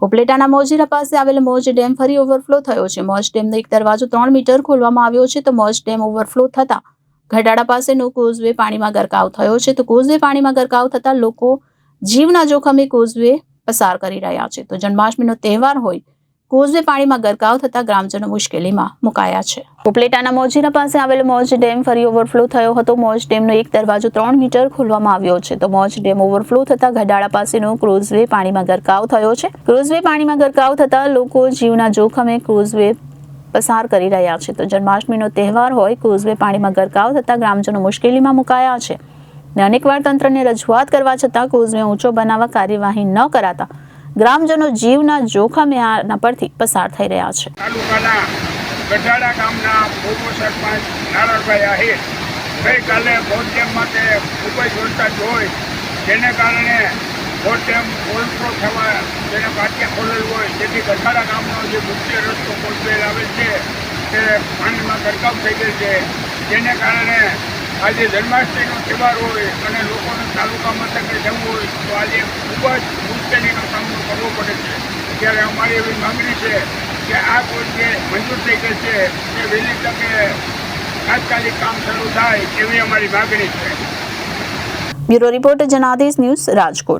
ઉપલેટાના મોજીરા પાસે આવેલ મોજ ડેમ ફરી ઓવરફ્લો થયો છે। મોજ ડેમનો એક દરવાજો 3 મીટર ખોલવામાં આવ્યો છે, તો મોજ ડેમ ઓવરફ્લો થતા ગઢાડા પાસેનો કોઝવે પાણીમાં ગરકાવ થયો છે। તો કોઝવે પાણીમાં ગરકાવ થતા લોકો જીવના જોખમે કોઝવે પસાર કરી રહ્યા છે। તો જન્માષ્ટમીનો તહેવાર હોય, કોઝવે પાણીમાં ગરકાવ થતા ગ્રામજનો મુશ્કેલીમાં મુકાયા છે। ઉપલેટાના મોજીરા પાસે આવેલ મોજ ડેમ ફરી ઓવરફ્લો થયો હતો। મોજ ડેમનો એક દરવાજો 3 મીટર ખોલવામાં આવ્યો છે, તો મોજ ડેમ ઓવરફ્લો થતા ગઢાડા પાસેનો ક્રુઝવે પાણીમાં ગરકાવ થયો છે। ક્રુઝવે પાણીમાં ગરકાવ થતા લોકો જીવના જોખમે ક્રુઝવે પસાર કરી રહ્યા છે। તો જન્માષ્ટમીનો તહેવાર હોય, ક્રુઝવે પાણીમાં ગરકાવ થતા ગ્રામજનો મુશ્કેલીમાં મુકાયા છે। અનેકવાર તંત્રને રજૂઆત કરવા છતાં ક્રુઝવે ઊંચો બનાવવા કાર્યવાહી ન કરાતા ગ્રામજનો જીવના જોખમે આના પરથી પસાર થઈ રહ્યા છે। તાલુકાના ગઢાડા ગામના પૂર્વ સરપંચ નારાયણભાઈ આહિર ગઈકાલે મોજ ડેમ માટે ખૂબ જ વરસાદ હોય, જેને કારણે મોજ ડેમ ઓવરફ્લો થવા જેને પાટિયા ખોલેલ હોય, જેથી ગઢાડા ગામનો જે મુખ્ય રસ્તો કોઝવેલ આવેલ છે તે પાણીમાં ગરકાવ થઈ ગયેલ છે, જેને કારણે આજે જન્માષ્ટમીનો તહેવાર હોય અને લોકોને તાલુકા મથકે જવું હોય તો આજે ખૂબ જ મુશ્કેલીનો સામનો કરવો પડે છે। ત્યારે અમારી એવી માંગણી છે કે આ કોઝવે મંજૂર થઈ ગઈ છે તે વહેલી તકે તાત્કાલિક કામ શરૂ થાય એવી અમારી માંગણી છે। Bureau report Janadesh news, Rajkot.